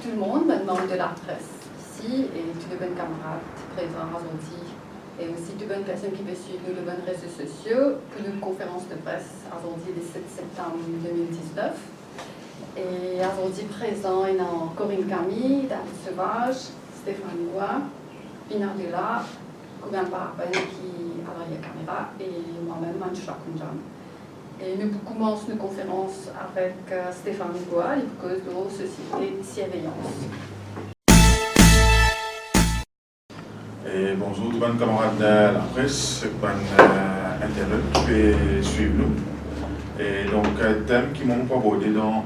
tout le monde, membre de la presse ici, et tous les bonnes camarades présents aujourd'hui, et aussi toutes les bonnes personnes qui peuvent suivre nous, les bonnes réseaux sociaux, pour une conférence de presse aujourd'hui le 7 septembre 2019. Et aujourd'hui présent, il y a Corinne Camille, David Sauvage, Stéphane Goua, Pinar Dela, Kogan Parapen qui a la caméra, et moi-même, Manchula Kunjan. Et nous commençons nos conférences avec Stéphane Goua, il cause de la société Surveillance. Et bonjour tout le monde, camarades de la presse, internet qui peut suivre nous. Et donc, thème qui m'ont abordé dans.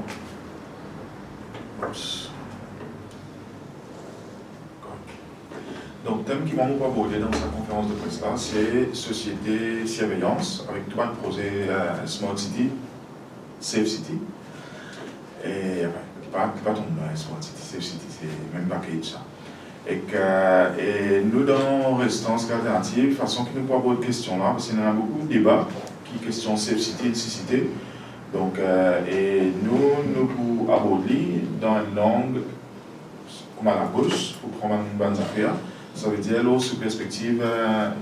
Donc, thème qui m'ont abordé dans sa conférence de presse là, c'est société surveillance avec tout un projet Smart City, Safe City. Et enfin, pas ton nom, Smart City, Safe City, c'est même package ça. Et nous, dans Restance Alternative, de façon qu'il nous peut aborder cette question-là, parce qu'il y en a beaucoup de débats qui questionent Safe City et nécessité. Donc, et nous pouvons aborder dans une langue comme à la gauche, pour prendre une bonne affaire, ça veut dire sous perspective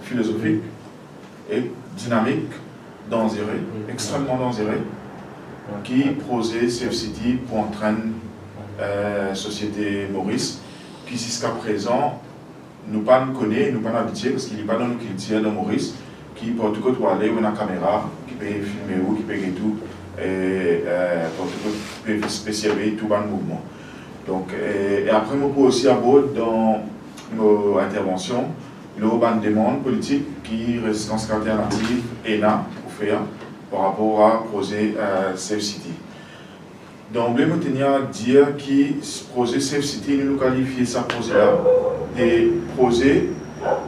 philosophique et dynamique, dangereux, extrêmement dangereux, qui projet Safe City pour entraîner société Maurice, qui jusqu'à présent nous pas nous connaît, nous pas habitués parce qu'il n'est pas dans nos cultures de Maurice, qui pour tout cas aller où on a caméra, qui peut filmer où, qui peut tout, et pour tout cas peut spécialiser tout le mouvement. Donc, et après, nous pouvons aussi aborder dans nos interventions le demande politique qui Résistance Alternative ENA pour faire par rapport à projet Safe City. D'emblée, nous tenions à dire que ce projet Safe City, nous qualifions ce projet-là des projets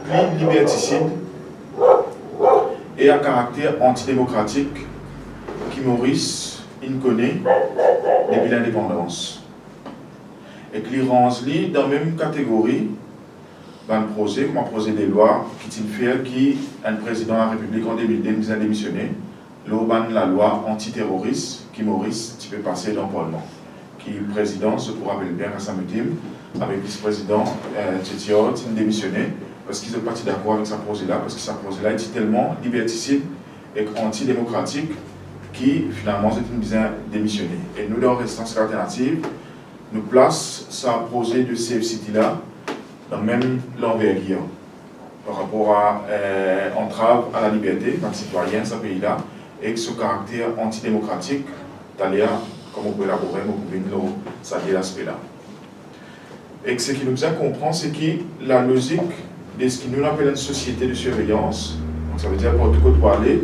plus liberticides et à caractère antidémocratique qui Maurice connaît depuis l'indépendance. Et qui range dans la même catégorie d'un projet, comme un projet de loi qui fait qui un président de la République en 2002 nous a démissionné. La loi antiterroriste qui Maurice tu peux passer dans le Parlement. Qui le président se pourra bien à sa meeting avec le vice-président Tchétiot qui a démissionné parce qu'ils sont partis d'accord avec ce projet-là, parce que ce projet-là est tellement liberticide et antidémocratique qui finalement c'est une démissionné. Et nous, dans Résistance Alternative, nous place ce projet de Safe City-là dans même l'envergure par rapport à entrave à la liberté d'un citoyen, ce pays-là, et ce caractère antidémocratique, d'ailleurs, comme on peut élaborer, on peut venir saluer l'aspect-là. Et ce qui nous a compris, c'est que la logique de ce que nous appelons une société de surveillance, donc ça veut dire pour tout côté pour aller,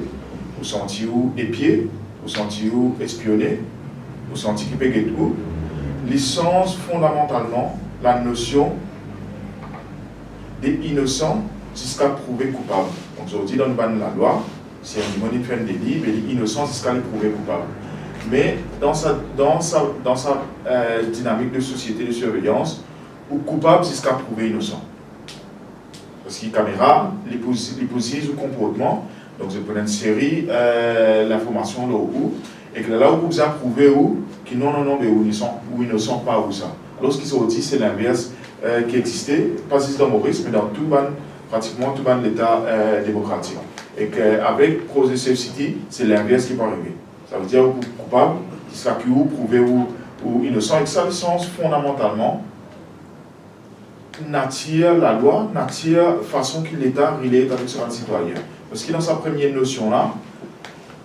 vous sentez où épier, vous sentez où espionner, vous sentez qui peut être où, licence fondamentalement la notion d'innocent jusqu'à prouver coupable. Donc aujourd'hui, dans la loi, si un démon fait un délit, il est innocent jusqu'à le prouver coupable. Mais dans sa dynamique de société de surveillance, ou coupable jusqu'à prouver innocent. Parce que la caméra, les positions ou comportement, donc je prends une série l'information là où, et que là où vous avez prouvé où, qui non, mais où ils ne sont pas où ça. Lorsqu'ils sont dit, c'est l'inverse qui existait, pas juste dans Maurice, mais dans pratiquement tout l'État démocratique. Et qu'avec le projet Safe City, c'est l'inverse qui peut arriver. Ça veut dire que vous coupable, jusqu'à qui vous prouvez ou innocent, et que ça licence fondamentalement nature la loi, nature façon que l'État relate avec ce citoyen. Parce que dans sa première notion-là,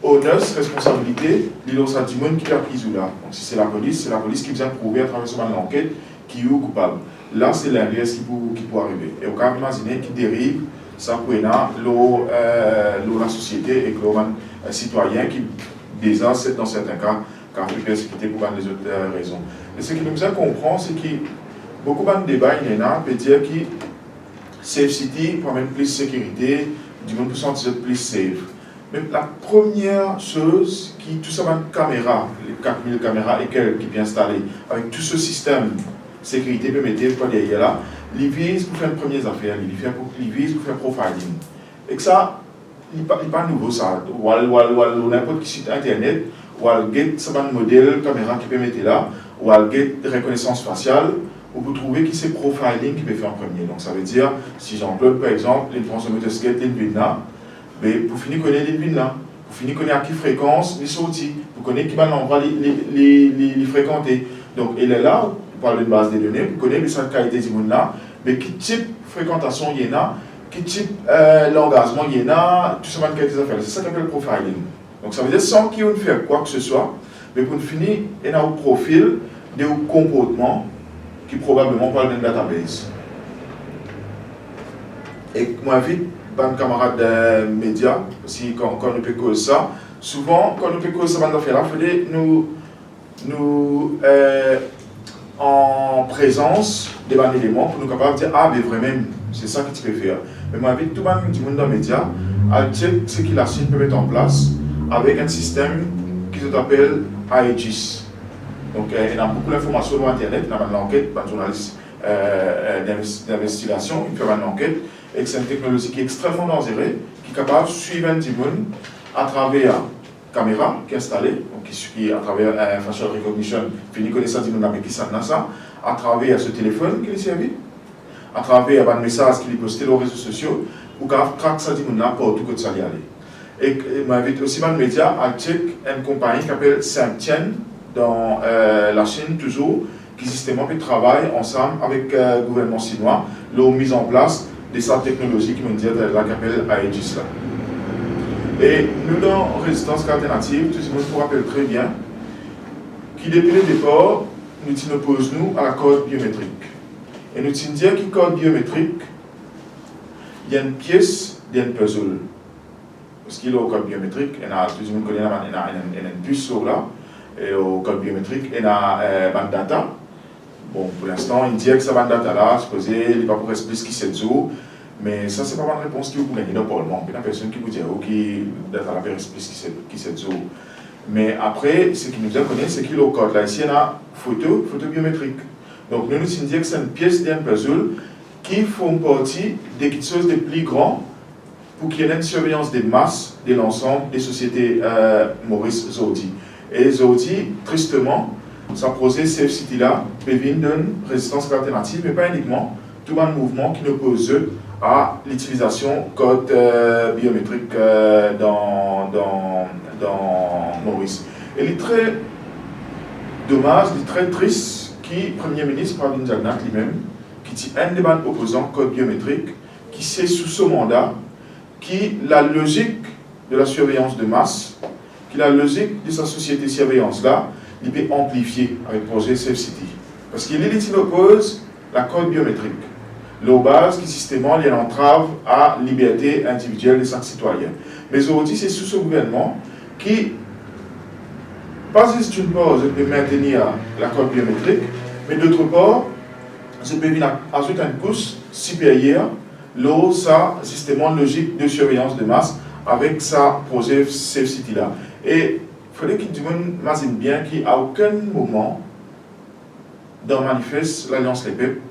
honneur, responsabilité, l'île ça du monde qui l'a pris ou là. Donc si c'est la police qui vient prouver à travers l'enquête qui est coupable. Là, c'est l'inverse qui peut arriver. Et on peut imaginer qu'il dérive, ça peut être la société et que un citoyen qui, déjà, dans certains cas, car peut persécuter pour les autres raisons. Et ce qui nous a compris, c'est que beaucoup de débats, il y en a, peut dire que Safe City permet plus de sécurité, du monde peut se sentir plus safe. Mais la première chose, qui tout ça, une caméra, les 4000 caméras et quelques qui sont installées, avec tout ce système de sécurité, permettait pas derrière là, ils visent pour faire une première affaire, ils visent pour faire profiling. Et que ça, il n'est pas nouveau ça. Ou n'importe quel site internet, ou get un modèle caméra qui permettait là, ou à la reconnaissance faciale, ou pour trouver qui c'est profiling qui peut faire en premier. Donc ça veut dire, si Jean-Claude par exemple, il prend son motoskate, il là, mais pour finir connaître l'île là, pour finir connaître à qui fréquence les sorties, pour connaître qui va l'endroit les fréquenter. Donc il est là, pour parler de base des données, pour connaître les qualités du monde là, mais qui type de fréquentation il y en a, qui type l'engagement il y en a, tout ça va être des affaires. C'est ça qu'on appelle le profiling. Donc ça veut dire sans qu'il y ait faire quoi que ce soit, mais pour finir, il y a un profil de comportement qui probablement parle d'une database. Et moi, vite, ban camarade des médias, si quand on peut causer ça, souvent, quand on peut causer ça, il faut nous en présence des bons éléments pour nous capables de dire ah, mais vraiment, c'est ça que tu peux faire. Mais moi, vite, tout le monde dans les médias, à check ce que la Chine peut mettre en place avec un système qui s'appelle AEGIS. Donc, il y a beaucoup d'informations sur Internet, il y a une enquête, un journaliste d'investigation, il fait une enquête, et c'est une technologie qui est extrêmement dangereuse, qui est capable de suivre un petit monde à travers la caméra qui est installée, donc qui à travers facial recognition, fini connaître ça, mais qui ça, à travers ce téléphone qui est servi, à travers un message qu'il est posté sur les réseaux sociaux, ou qu'il traque ça, partout que ça y aller. Et m'invite aussi dans les médias à check une compagnie qui s'appelle Saint-Tien dans la Chine, toujours, qui systématiquement travaille ensemble avec le gouvernement chinois, leur mise en place de cette technologie qui m'ont dit là qui s'appelle AEGIS. Et nous, dans Résistance alternative, tout le monde vous rappelle très bien, qui depuis le départ, nous opposons à la code biométrique. Et nous disons dire que le code biométrique, il y a une pièce d'un puzzle. Parce qu'il y a le code biométrique, tout le monde connaît, il y a une puce sur là, et au code biométrique, il y a une data. Bon, pour l'instant, il dit que ça bande data là, supposé, il va pour expliquer ce qui c'est dessous, mais ça, c'est pas une réponse qui vous gagne dans le Parlement. Il y a personne qui vous dit, ok, data là, explique ce qui c'est dessous. Mais après, ce qui nous a connu, c'est qu'il y a le code là, ici, il y a une photo biométrique. Donc, nous disons que c'est une pièce d'un puzzle qui font partie des choses les plus grandes pour qu'il y ait une surveillance des masses de l'ensemble des sociétés Maurice Zordi. Et Zordi, tristement, ça posait Safe City là, peut venir d'une résistance alternative, mais pas uniquement, tout un mouvement qui oppose à l'utilisation code biométrique dans Maurice. Et il est très dommage, il est très triste que le Premier ministre Pravin Jagnnath lui-même, qui dit un des opposants code biométrique, qui c'est sous ce mandat, qui la logique de la surveillance de masse, qui la logique de sa société de surveillance là, il peut amplifier avec le projet Safe City. Parce qu'il oppose la code biométrique. La base qui systématiquement il y a une entrave à la liberté individuelle de chaque citoyen. Mais aujourd'hui, c'est sous ce gouvernement qui, pas juste d'une part, je peux maintenir la code biométrique, mais d'autre part, je peux ajouter une couche supérieure, là, ça, systématiquement logique de surveillance de masse avec sa projet Safe City là. Et il faudrait qu'il m'imagine bien qu'à aucun moment, dans le manifeste, l'Alliance Les Peuples,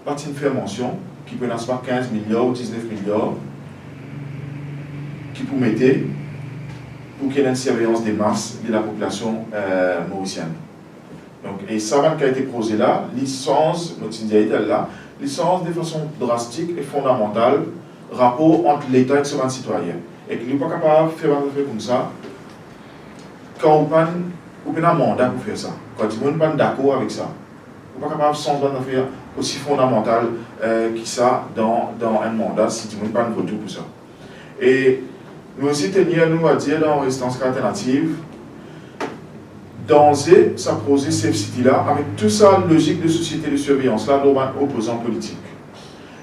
pas une faire mention qui peut lancer 15 milliards ou 19 milliards qui pour mettre pour qu'il y ait une surveillance des masses de la population mauricienne. Donc, et ça qui a été posé là, licence, notre individualité là, licence de façon drastique et fondamentale, rapport entre l'État et son citoyen. Et qu'il n'est pas capable de faire un affaire comme ça, quand on a un mandat pour faire ça, quand on n'est pas d'accord avec ça, on n'est pas capable de changer un affaire aussi fondamentale que ça dans un mandat si on n'est pas un retour pour ça. Et nous aussi tenir nous à dire dans Résistance alternative, danser sa projet Safe City là, avec toute sa logique de société de surveillance là, opposant politique.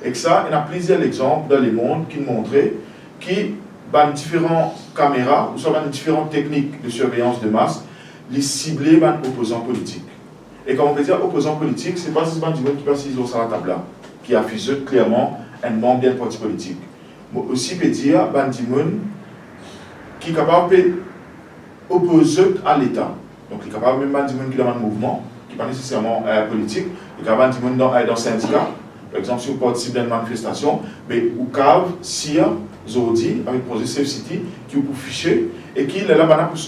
Et que ça, il y a plusieurs exemples dans le monde qui montraient qui dans différentes caméras, ou soit dans différentes techniques de surveillance de masse, les cibler par opposants politiques. Et quand on peut dire opposant politique, ce n'est pas seulement du monde qui passe sur la table là, qui affiche clairement un membre d'un parti politique. Mais aussi peut dire du monde qui est capable d'opposer à l'État. Donc il est capable même du monde qui est dans un mouvement, qui n'est pas nécessairement politique, il est capable du monde dans un syndicat. Par exemple, si vous participez à une manifestation, mais vous cave SIA, Zordi, avec le projet Safe City, qui vous ficher et qui est là pour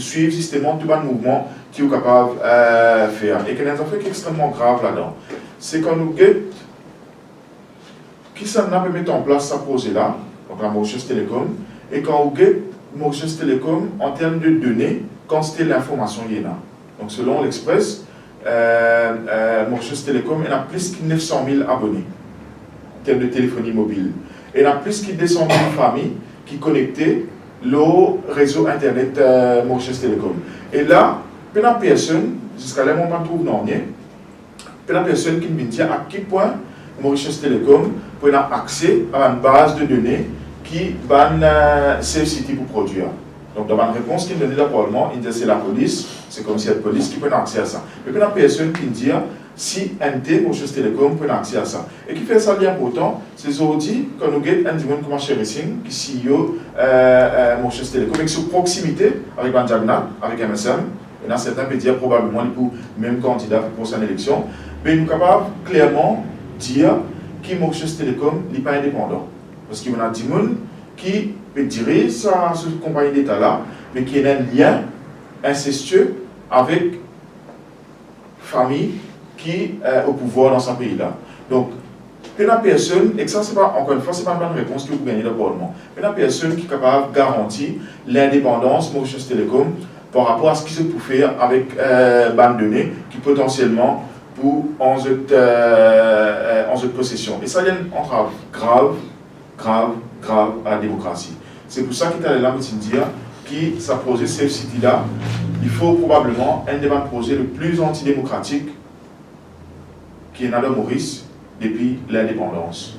suivre systématiquement tout le mouvement qui est capable de faire. Et qu'il y a un affaire qui est extrêmement grave là-dedans. C'est quand nous guettons, qui s'en a pu mettre en place ce projet-là, donc la Mauritius Telecom, et quand on guette Mauritius Telecom en termes de données, quand c'était l'information qu'il y a. Donc selon l'Express, Mauritius Telecom, il a plus de 900 000 abonnés en termes de téléphonie mobile. Et il a plus de 200 000 familles qui connectaient le réseau Internet Mauritius Telecom. Et là, il y a personne, jusqu'à là, on ne trouve non, il y a personne qui me dit à quel point Mauritius Telecom peut avoir accès à une base de données qui va Safe City pour produire. Donc, dans ma réponse qu'il me donnait d'abord, il dit c'est la police, c'est comme si la police qui peut avoir accès à ça. Mais il y a personne qui me dit si NT, Mauritius Telecom, peut avoir accès à ça. Et qui fait ça bien important, c'est aujourd'hui, quand nous avons un dimanche comme Racing, qui est CEO Mauritius Telecom, avec sur proximité avec Banjagna, avec MSM, il y a certains qui dire probablement pour même candidat pour prochaine élection, mais nous sommes capables clairement de dire que Mauritius Telecom n'est pas indépendant. Parce qu'il y a des gens qui peut diriger cette compagnie d'État-là, mais qui a un lien incestueux avec la famille qui est au pouvoir dans ce pays-là. Donc, il y a personne, et ça, encore une fois, ce n'est pas une bonne réponse que vous gagnez d'abord. Il y a personne qui est capable de garantir l'indépendance de Mauritius Telecom par rapport à ce qui se peut faire avec bande de données qui potentiellement pour en possession. Et ça, il y a une entrave grave à la démocratie. C'est pour ça qu'il est là, me dire, que ce projet Safe City là, il faut probablement un des projets le plus antidémocratique qui est dans Maurice depuis l'indépendance.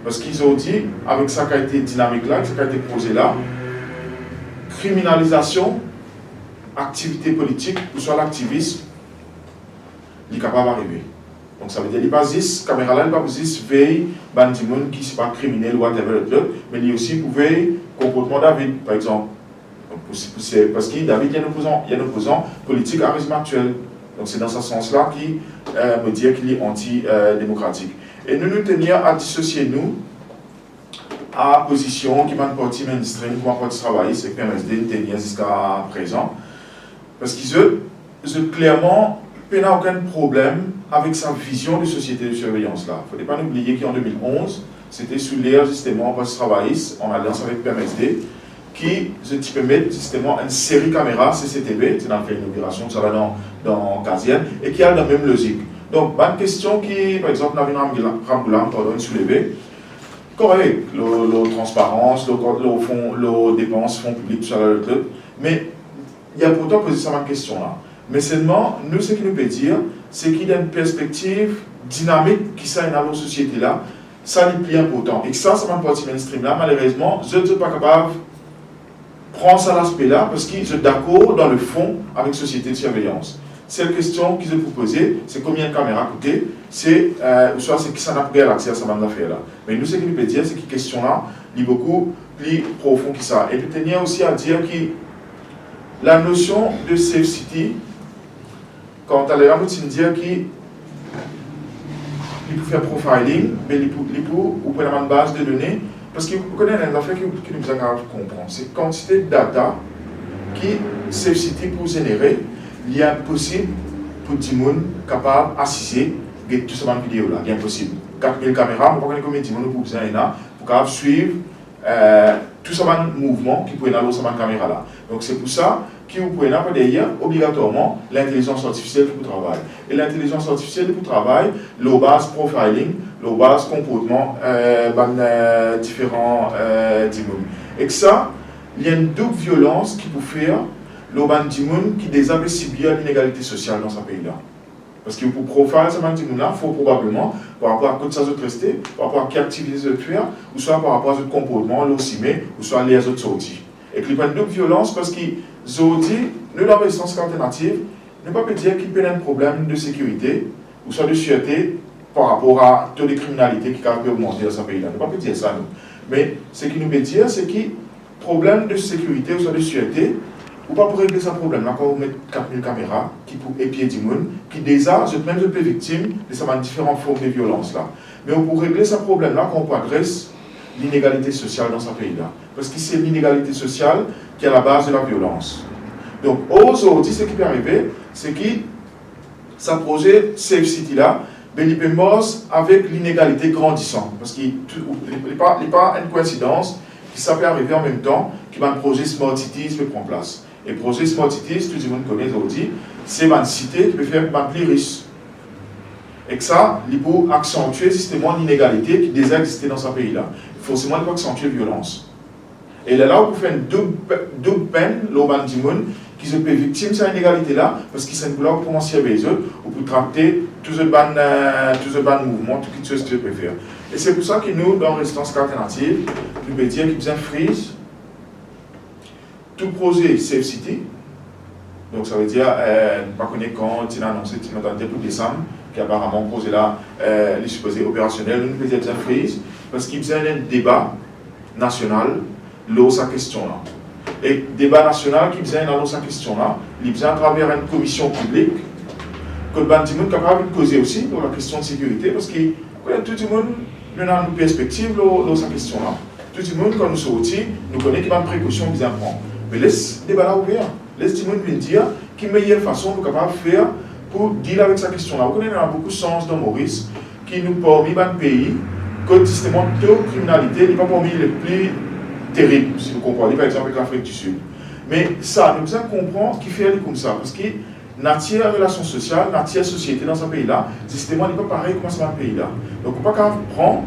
Parce qu'ils ont dit, avec ça qui a été dynamique là, ça qui a été posé là, criminalisation, activité politique, ou soit l'activisme, il est capable d'arriver. Donc ça veut dire qu'il n'y a pas juste caméra là, il n'y a pas juste veille, bandimoun qui ne sont pas criminel ou whatever, mais il y a aussi pour veille comportement David, par exemple. Parce que David il y a un opposant politique à régime actuel. Donc c'est dans ce sens-là qu'il me dit qu'il est anti-démocratique. Et nous tenions à dissocier nous à la position qui m'a parti mainstream, qui m'a parti travailler, c'est que PMSD nous tenions jusqu'à présent. Parce qu'ils ont clairement n'a aucun problème avec sa vision de société de surveillance là. Il ne faut pas oublier qu'en 2011, c'était sous l'ère justement post-travailliste en alliance avec PMSD qui se permet justement une série caméra CCTV, c'est dans l'inauguration, ça va dans Casienne, et qui a la même logique. Donc, une question qui, par exemple, Navin Ramgoulam, pardon, soulevée, correct, la transparence, les dépenses, fonds publics, tout ça, mais il y a pourtant posé ça ma question là. Mais seulement, nous, ce qu'il nous peut dire, c'est qu'il y a une perspective dynamique qui s'est dans la société là, ça n'est plus important. Et ça, ça m'a parti mainstream là, malheureusement, je ne suis pas capable de prendre ça l'aspect là, parce que je suis d'accord dans le fond avec la société de surveillance. C'est la question qu'ils ont posée, c'est combien de caméras coûtent, c'est soit c'est qui s'en a pris à l'accès à cette affaire là. Mais nous, ce qu'il nous peut dire, c'est que cette question là est beaucoup plus profonde que ça. Et puis, il y a aussi à dire que la notion de Safe City, quand on a dire qu'il peut faire profiling, mais il peut avoir une base de données, parce que vous connaissez une affaire qui nous a comprendre, c'est la quantité de data qui Safe City peut générer, il est impossible pour tout le monde capable d'assister à tout ce vidéo là, il est impossible. 4000 caméras, on ne sait pas combien de monde pour pouvoir suivre tout ce mouvement qui peut être dans cette caméra là. Donc c'est pour ça que vous pouvez avoir derrière obligatoirement l'intelligence artificielle pour travail. Et l'intelligence artificielle pour travail, le base profiling, le base comportement différents dimoun. Et que ça, il y a une double violence qui peut faire le ban dimoun qui déshabille si bien l'inégalité sociale dans ce pays-là. Parce que pour profiler ce dimoun-là, il faut probablement, par rapport à quoi ça doit rester, par rapport à quelle activité de faire, ou soit par rapport à ce comportement, l'ossimé, ou soit les autres sorties. Et qu'il y a une double violence parce que Zodi, nous, dans l'instance alternative, ne peut pas dire qu'il y a un problème de sécurité ou soit de sûreté par rapport à taux de criminalité qui peut augmenter dans ce pays-là. Ne peut pas dire ça, nous. Mais ce qu'il nous peut dire, c'est que problème de sécurité ou soit de sûreté, ou pas pour régler ce problème-là, quand vous mettez 4000 caméras qui pour épier du monde, qui déjà, même je peux victime de ces différentes formes de violence-là. Mais pour régler ce problème-là, quand on adresse l'inégalité sociale dans ce pays-là. Parce que c'est l'inégalité sociale qui est à la base de la violence. Donc, aujourd'hui, ce qui peut arriver, c'est que ce projet Safe City là, ben, il peut mordre avec l'inégalité grandissante. Parce qu'il n'est pas une coïncidence que ça peut arriver en même temps qu'un projet Smart Cities peut prendre place. Et le projet Smart Cities, tout le monde connaît aujourd'hui, c'est une cité qui peut faire plus riche. Et que ça, il peut accentuer justement l'inégalité qui déjà existait dans ce pays-là. Forcément, il faut accentuer la violence. Et là, on peut faire une double peine, l'urban dimon, qui se peut victime de cette inégalité-là, parce qu'ils sont là pour commencer avec eux, ou pour traiter tous les mouvements, toutes les choses que je préfère. Et c'est pour ça que nous, dans Résistance Alternative, nous pouvons dire qu'il y a un freeze, tout projet Safe City. Donc ça veut dire, pas connaître quand il a annoncé qu'il m'a donné pour décembre, qui apparemment posé là, les supposés opérationnels, nous pouvons dire qu'il y a un freeze, parce qu'il y a un débat national, là, sa question-là. Et débat national qui vient dans sa question-là, il vient à travers une commission publique, que le bâtiment est capable de causer aussi dans la question de sécurité, parce que tout le monde a une perspective dans sa question-là. Tout le monde, quand nous sortons, nous connaît qu'il y a une précaution qu'ils prennent. Mais laisse le débat là ouvert. Laisse tout le monde dire quelle meilleure façon nous sommes capables de faire pour dealer avec cette question-là. Vous connaissez, il y a beaucoup de sens dans Maurice qui nous permet dans le pays que justement toute criminalité n'est pas parmi les plus terribles, si vous comprenez, par exemple avec l'Afrique du Sud. Mais ça, nous devons comprendre qui fait comme ça, parce que la relation sociale, la société dans ce pays-là, justement, n'est pas pareil comme ça dans le pays-là. Donc, on ne peut pas prendre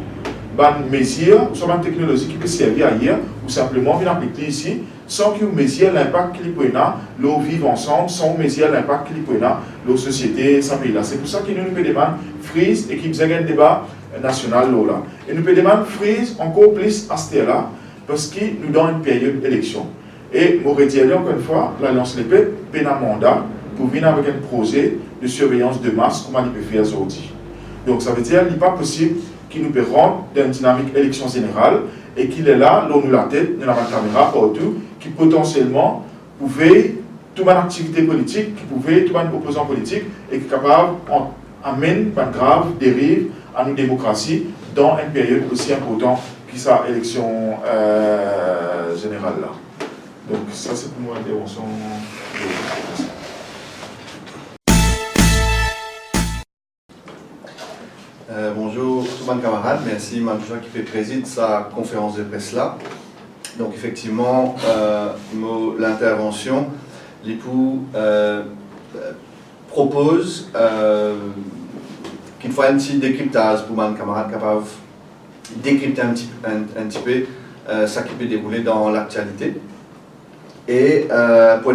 une mesure, soit une technologie qui peut servir ailleurs, ou simplement venir appliquer ici, sans que vous mesure l'impact qu'il peut avoir, l'eau vivre ensemble, sans vous mesurer l'impact qu'il peut avoir, l'eau société, ce pays-là. C'est pour ça que nous pouvons demander freeze et qu'il y a un débat national là. Et nous pouvons demander freeze encore plus à ce là parce que nous dans une période d'élection. Et je dit encore une fois, l'Alliance Lépée a un mandat pour venir avec un projet de surveillance de masse, comme on peut faire aujourd'hui. Donc ça veut dire qu'il n'est pas possible qu'il nous rendre dans une dynamique élection générale et qu'il est là, l'on nous la tête, nous avons une caméra partout, qui potentiellement pouvait, toute une activité politique, qui pouvait, tout un opposant politique, et qui est capable d'amener une grave dérive à nos démocraties dans une période aussi importante que sa élection générale là. Donc ça c'est pour moi l'intervention. Bonjour tout le monde camarades, merci Manjouja qui préside sa conférence de presse là. Donc effectivement, l'intervention, l'IPU propose qu'il faut un petit décryptage pour mes camarades capables de décrypter un petit peu ce qui peut dérouler dans l'actualité. Et pour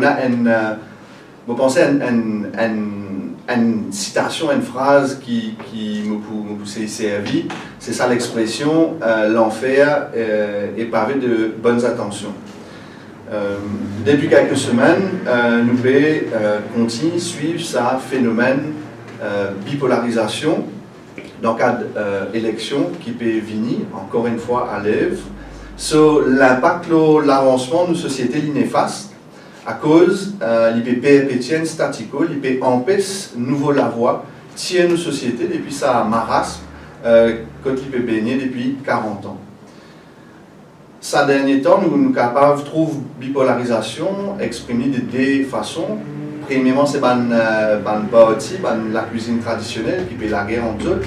vous pensez à une citation, une phrase qui me s'est servie, c'est ça l'expression l'enfer est pavé de bonnes intentions. Depuis quelques semaines, nous pouvons continuer à suivre ce phénomène bipolarisation dans le cadre d'élections qui peut venir, encore une fois, à l'œuvre, sur l'impact de l'avancement de nos sociétés néfastes à cause l'IPP pétienne statico, l'IP empêche nouveau la voie, tient nos sociétés depuis sa marasme quand l'IP baigné depuis 40 ans. Ces derniers temps, nous sommes capables de trouver bipolarisation exprimée de deux façons. Premièrement, c'est la cuisine traditionnelle qui peut la guerre entre eux.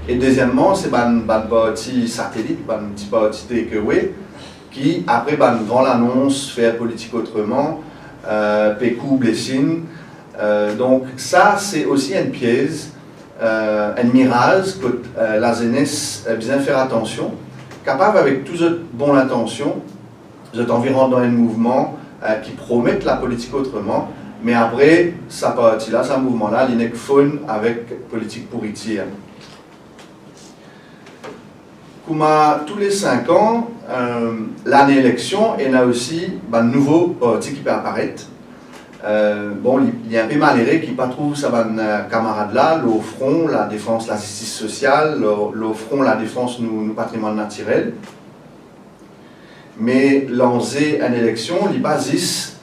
Et deuxièmement, c'est le satellite, le petit takeaway, qui, après une grande annonce, faire politique autrement, pécou, blessing. Donc ça, c'est aussi une pièce, un mirage que la jeunesse a besoin de faire attention, capable avec toute bonne intention, vous êtes environ dans un mouvement qui promet la politique autrement, mais après, ça partie-là, ce mouvement-là, il n'est que fun avec politique pourritière. Comme tous les 5 ans, l'année élection, il y a aussi un nouveau parti qui peut apparaître. Il y a un peu malheureux qui ne trouve sa camarade là, le front, la défense, la justice sociale, le front, la défense, nos patrimoine naturel. Mais lancer une élection, il basis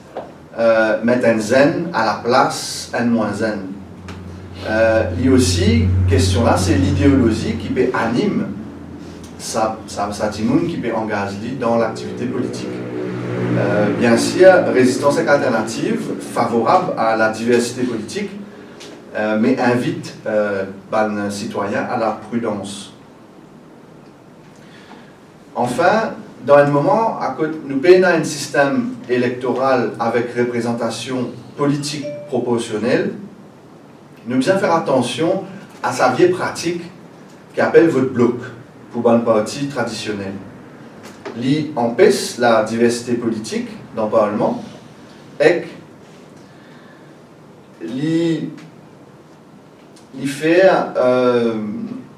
mettre un zen à la place un moins zen. Il y a aussi, question là, c'est l'idéologie qui peut animer sa timoun qui peut engager dans l'activité politique. bien sûr, résistance alternative, favorable à la diversité politique, mais invite les citoyens à la prudence. Enfin, dans un moment, nous payons un système électoral avec représentation politique proportionnelle, nous devons faire attention à sa vieille pratique qui appelle vote bloc pour un parti traditionnel. Li empêche la diversité politique dans le Parlement et li fait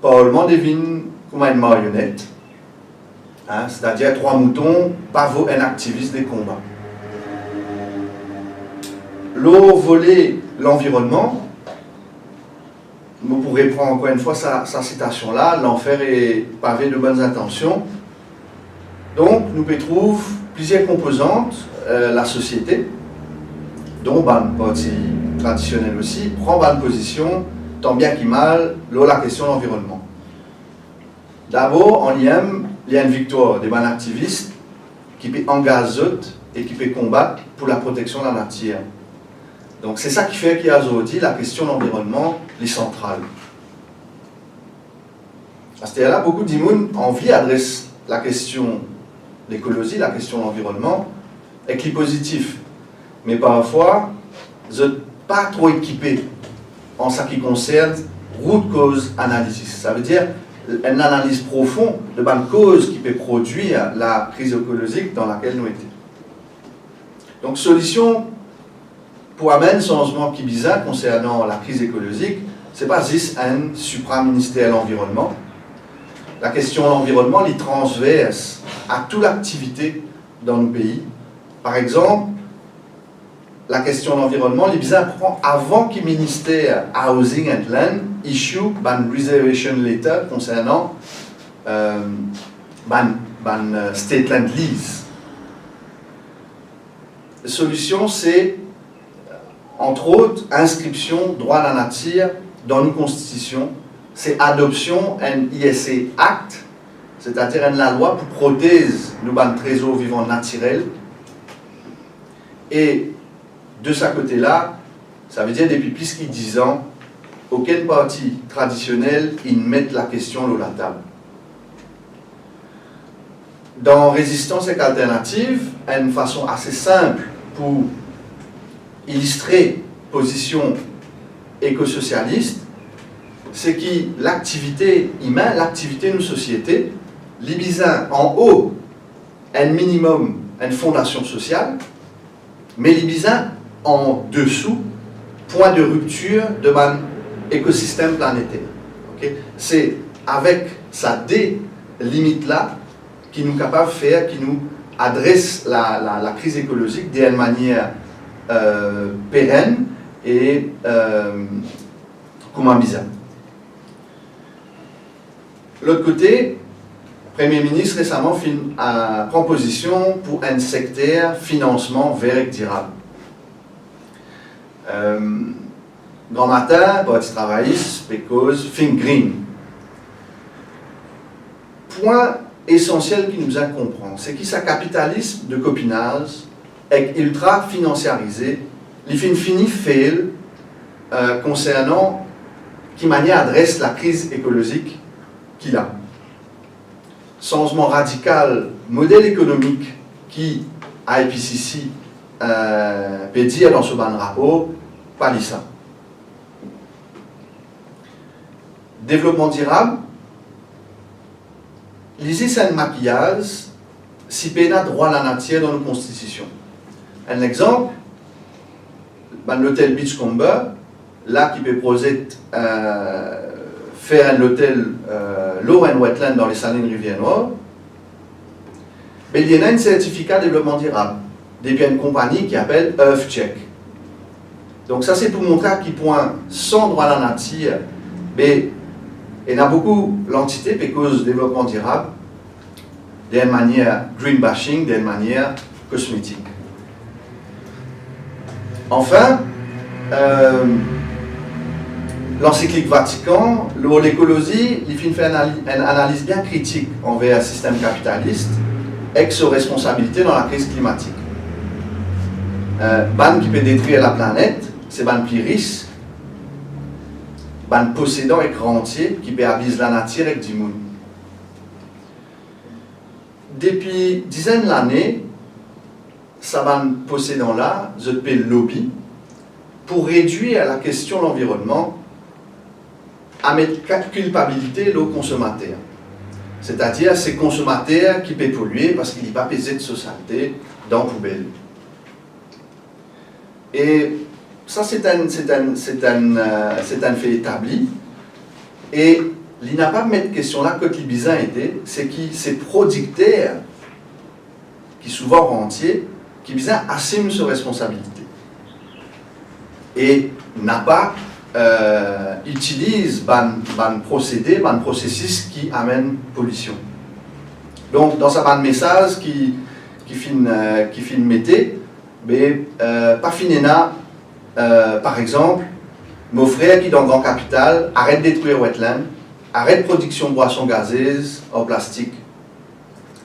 Parlement devine comme une marionnette, hein, c'est-à-dire 3 moutons, pas un activiste des combats. L'eau volet l'environnement, vous pourrez prendre encore une fois sa citation-là, l'enfer est pavé de bonnes intentions. Donc, nous trouvons plusieurs composantes, la société, dont le parti traditionnel aussi, prend bonne position, tant bien qu'il mal, la question de l'environnement. D'abord, on y a une victoire des activistes qui peut engager et qui peut combattre pour la protection de la nature. Donc, c'est ça qui fait qu'aujourd'hui, la question de l'environnement est centrale. À ce là beaucoup de gens ont envie d'adresser la question l'écologie, la question de l'environnement, est qui positif. Mais parfois, vous n'êtes pas trop équipé en ce qui concerne root cause analysis. Ça veut dire une analyse profonde de la cause qui peut produire la crise écologique dans laquelle nous étions. Donc, solution pour amener un changement qui est bizarre concernant la crise écologique, ce n'est pas juste un supraministère de l'environnement. La question de l'environnement est transverse à toute l'activité dans nos pays. Par exemple, la question de l'environnement, les bizarres prend avant que le ministère Housing and Land issue une reservation letter concernant state land lease. La solution, c'est entre autres inscription droit à la nature dans nos constitutions. C'est adoption d'un ISA Act, c'est-à-dire la loi pour protéger nos trésors vivants naturels. Et de ce côté-là, ça veut dire depuis plus de 10 ans, aucun parti traditionnel ne met la question sur la table. Dans Résistance et Alternative, une façon assez simple pour illustrer position éco-socialiste, c'est que l'activité humaine, l'activité de nos sociétés, l'ibisa en haut, un minimum, une fondation sociale, mais l'ibisa en dessous, point de rupture de mon écosystème planétaire. Okay? C'est avec sa limite-là qui nous capable de faire, qui nous adresse la crise écologique d'une manière pérenne et comment bizarre. L'autre côté, le Premier ministre récemment prend position pour un secteur financement vert et durable. Grand matin, parti travailliste, because think green. Point essentiel qui nous a compris, c'est que ce capitalisme de copinage est ultra financiarisé, il finit fail concernant qui manière adresse la crise écologique qu'il a. Changement radical, modèle économique qui IPCC peut dire dans ce ban rapport, pas dit ça. Développement durable, lisez un maquillage si pénal droit à la nature dans nos constitutions. Un exemple, l'hôtel Beachcomber, là qui peut proposer faire un hôtel low and wetland dans les salines rivières noires, mais il y a un certificat de développement durable depuis une compagnie qui s'appelle EarthCheck. Donc ça c'est pour montrer à quel point sans droit à la nature, mais il y a beaucoup l'entité qui cause développement durable d'une manière green bashing, d'une manière cosmétique. Enfin, l'encyclique Vatican, l'écologie, il fait une analyse bien critique envers un système capitaliste et sa responsabilité dans la crise climatique. ban qui peut détruire la planète, c'est ban plus riche, ban possédant et rentier qui peut aviser la nature avec du monde. Depuis dizaines d'années, ça ban possédant là, je peux lobby pour réduire la question de l'environnement à mettre culpabilité aux consommateurs. C'est-à-dire ces consommateurs qui peuvent polluer parce qu'il n'y a pas pesé de société dans la poubelle. Et ça, c'est un fait établi. Et il n'a pas de mettre question là que les bizarres étaient, c'est que ces producteurs, qui souvent rentiers, qui bizarre assument ses responsabilités. Et n'a pas utilise un procédé, un processus qui amène pollution. Donc, dans sa message qui fin mettait, mais pas finena, par exemple, mon frère qui dans Grand Capital arrête de détruire wetland, arrête production de boissons gazeuses en plastique.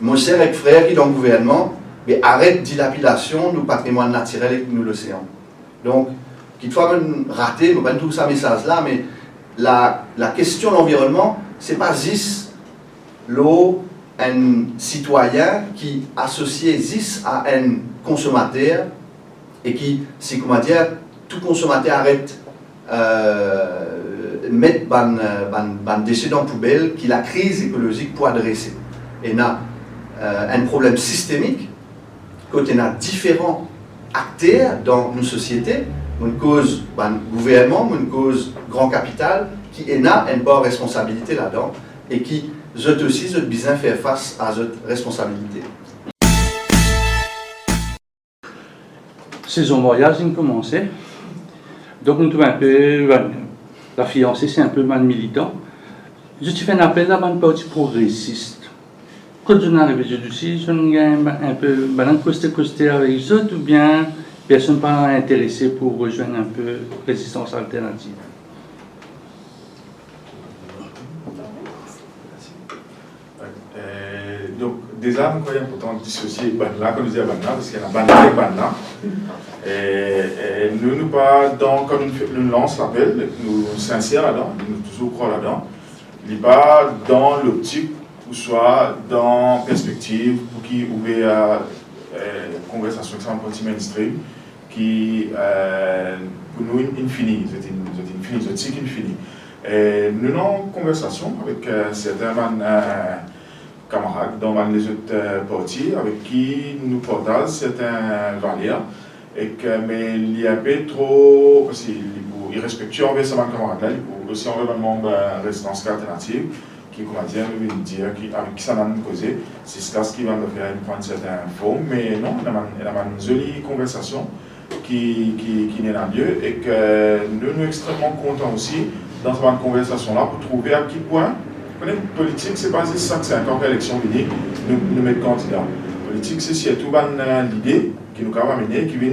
Mon frère qui dans le gouvernement, mais arrête dilapidation du patrimoine naturel et de l'océan. Donc, qu'il faut rater, pas tout ça message là, mais la question de l'environnement, c'est pas juste l'eau, un citoyen qui associe juste à un consommateur et qui, c'est comment dire, tout consommateur arrête mettre ban déchets dans la poubelle, qui la crise écologique pour adresser. Et a un problème systémique, quand on a différents acteurs dans nos sociétés, une cause gouvernement, une cause grand capital, qui a une bonne responsabilité là-dedans et qui, aussi, besoin faire face à cette responsabilité. Saison mariage, il commençait. Donc, nous trouvons un peu. La fiancée, c'est un peu mal militant. Je te fais un appel à un parti progressiste. Quand je n'arrive ici, je gagne un peu côté avec eux, ou bien personne pas intéressé pour rejoindre un peu résistance alternative. Donc, déjà, nous croyons important dissocier Banna, comme je disais Banna, parce qu'il y a Banna et Banna. Et nous pas dans, comme nous lance l'appel, nous sincères là-dedans, nous toujours croire là-dedans. Il n'est pas dans l'optique, ou soit dans perspective, pour qui ouvre à conversation avec un petit mainstream, qui, pour nous, infini, c'est infini. Et nous avons une conversation avec certains camarades dans les autres partis avec qui nous partageons certains valeurs et que mais il y a pas trop parce qu'il irrespectueux envers ces camarades-là, il aussi envers le membre résistance alternative qui comment dire avec qui ça m'a causé, c'est ce qui va me faire prendre certaines formes, mais non, il y a une jolie conversation qui n'est pas lieu et que nous sommes extrêmement contents aussi dans cette conversation-là pour trouver à quel point la politique, c'est pas juste ça que c'est encore élection unique, nous mettre candidat. La politique, c'est surtout l'idée qui nous a amené, qui vient,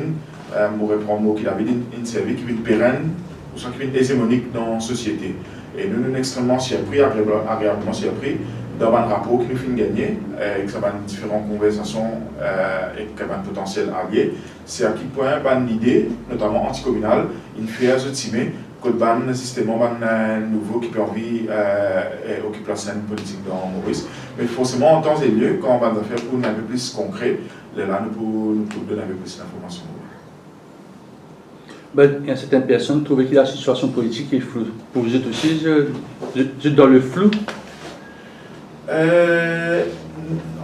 pour reprendre le mot qu'il avait dit, une service qui vient pérenne, ou soit qui vient hégémonique dans la société. Et nous sommes extrêmement surpris, agréablement surpris, dans un rapport qui nous fait gagner, et que ça va différentes conversations et qu'il y a un potentiel allié. C'est à quel point l'idée, notamment anticommunale, il fait estimer que un système nouveau qui peut envie occuper la scène politique dans Maurice. Mais forcément, en temps et lieu, quand on va faire pour un peu plus concret, là, nous pouvons donner un peu plus d'informations. Il y a certaines personnes qui trouvent que la situation politique est floue. Pour vous aussi, je dans le flou.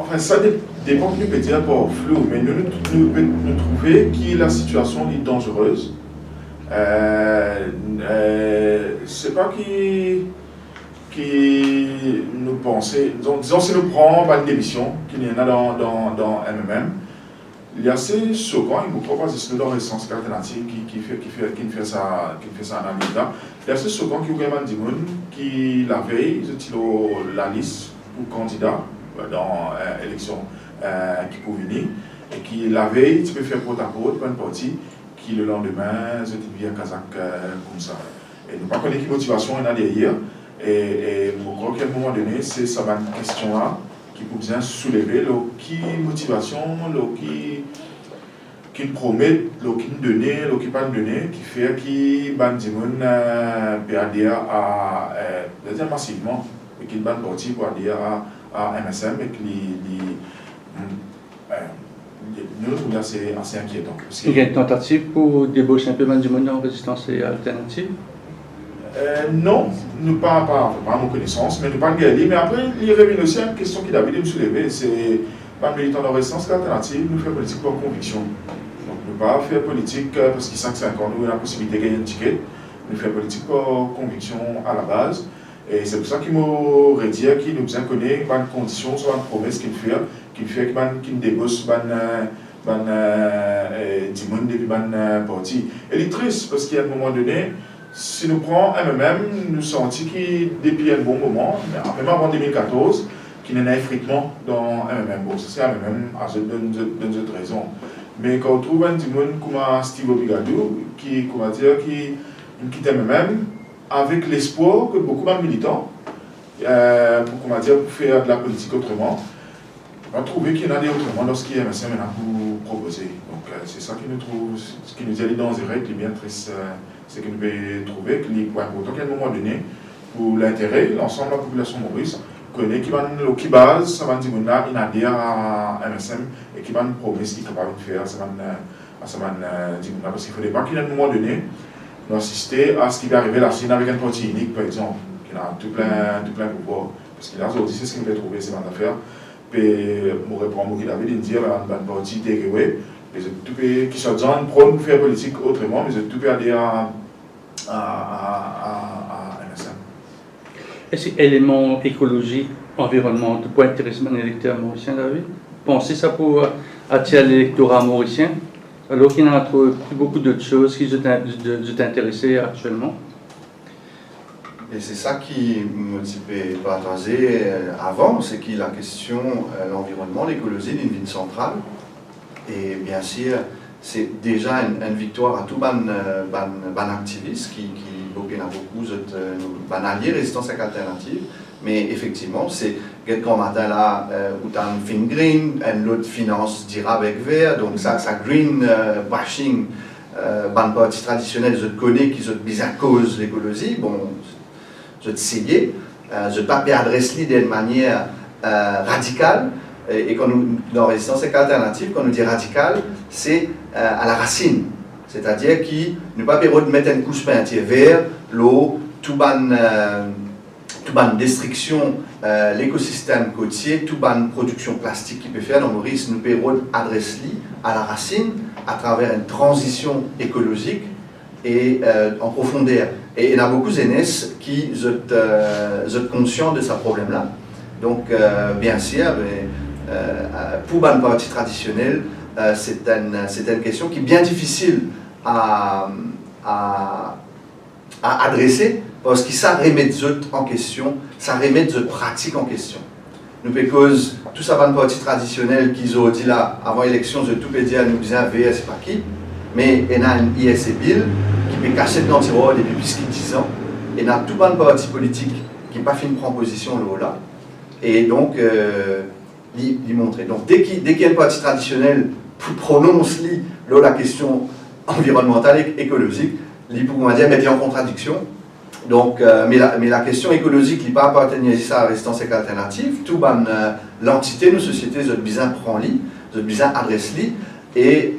Enfin, ça dépend que nous peut dire pour flou, mais nous trouvons que la situation est dangereuse. C'est pas qui nous pensait, disons si nous prenons une démission qu'il y en a dans MMM, il y a assez souvent, il ne faut pas juste dans résistance alternative qui fait ça analyse là, il y a assez souvent qu'il y a des gens qui la veille, ils la liste pour candidat dans l'élection qui peut venir et qui la veille, tu peux faire porte-à-porte pour une partie qui le lendemain, je te vis à Kazakh comme ça. Et nous ne connaissons pas quelle motivation on a derrière. Et je crois qu'à un moment donné, c'est ça va une question-là qui peut bien soulever qui motivation, qui promet qui donner qui pas donner qui fait qui ban dimon peut adhérer à massivement et qui ban parti pour adhérer à MSM et qui nous là c'est assez inquiétant. Il y a une tentative pour débaucher un peu mal du monde en résistance et alternative? Non, nous pas à mon connaissance, mais nous pas de guerre. Mais après, il revient aussi à une question qui David me soulever, c'est pas militant de résistance alternative, nous faisons politique par conviction. Donc nous pas faire politique parce qu'il 5 ans, nous avons la possibilité de gagner un ticket. Nous faisons politique par conviction à la base. Et c'est pour ça qu'il m'aurait dit qu'il nous besoin de connaître une condition, soit une promesse qu'il fait qu'il débosse du monde depuis une partie. Et il est triste parce qu'à un moment donné, si nous prenons MMM, nous sentons qu'il depuis un bon moment, même avant 2014, qu'il y a un effritement dans MMM. Bon, ça c'est MMM à d'autres raisons. Mais quand on trouve un petit monde comme Steve Obigadou, qui quitte MMM, avec l'espoir que beaucoup de militants, pour faire de la politique autrement, on va trouver qu'il y en a des autrement dans ce qui est MSM maintenant pour proposer. Donc c'est ça qui nous trouve, ce qui nous est dans les règles, qui est bien triste, c'est que nous pouvons trouver que pourtant qu'à un moment donné, pour l'intérêt, l'ensemble de la population maurice, connaît qui base, ça va dire qu'il adhère à MSM et qui va une promesse qu'il est capable de faire, ça va dire parce qu'il ne faudrait pas qu'à un moment donné, nous assister à ce qui va arriver la Chine avec un parti unique, par exemple, qui a tout plein pouvoir. Parce qu'il a aussi, c'est ce qu'il veut trouver, c'est une affaire. Puis, je reprends ce qu'il avait dit, dire, un parti dégueu, qui sont déjà en pour faire politique autrement, mais tout peut aller à MSM. Est-ce que l'élément écologique, environnemental, peut intéresser un électeur mauricien, David? Pensez ça pour attirer l'électorat mauricien? Alors qu'il y a beaucoup d'autres choses qui vous intéressent actuellement. Et c'est ça qui me motivait partager avant, c'est que la question, l'environnement, l'écologie d'une ville centrale. Et bien sûr, c'est déjà une victoire à tout ban activistes qui il y en a beaucoup ban alliés résistance alternative. Mais effectivement, c'est quelqu'un matin là où tu as un fin green, une autre finance durable avec vert, donc ça green bashing, ban parti traditionnel, je te connais qui sont bien à cause de l'écologie, bon, je te sais, je ne pas adresser d'une manière radicale, et quand nous, dans résistance alternative, quand nous dit radicale, c'est à la racine, c'est-à-dire qui ne pas permettre de mettre une couche peinture vert, l'eau, tout ban destruction l'écosystème côtier, toute bonne production plastique qui peut faire dans Maurice, nous pouvons adresser à la racine à travers une transition écologique et en profondeur. Et il y a beaucoup d'aînés qui sont conscients de ce problème-là. Donc, bien sûr, pour une partie traditionnelle, c'est une question qui est bien difficile à adresser parce que ça remet en question, ça remet de pratiques en question. Nous cause tout ça va une partie traditionnelle qu'ils ont dit là avant l'élection, je tout peux dire nous disons VR c'est pas qui, mais il y a une ISC bill qui peut cacher dans le tiroir depuis plus de 10 ans, et il y a tout une partie politique qui n'a pas fait une proposition là, et donc l'y montrer. Donc dès qu'il y a une partie traditionnelle prononce la question environnementale et écologique, il pourrait dire mettre en contradiction. Donc, mais la question écologique n'est pas appartenir à la résistance alternative. Tout l'entité, nos sociétés, ont besoin de prendre, ont besoin d'adresser. Et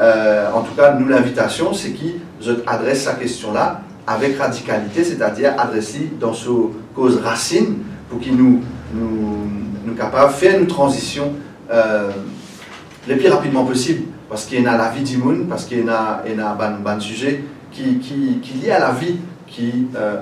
en tout cas, nous, l'invitation, c'est qu'ils adressent la question-là avec radicalité, c'est-à-dire adresser dans ce cause racine pour qu'ils nous capables de faire une transition le plus rapidement possible. Parce qu'il y a la vie du monde, parce qu'il y a un sujet qui est lié à la vie qui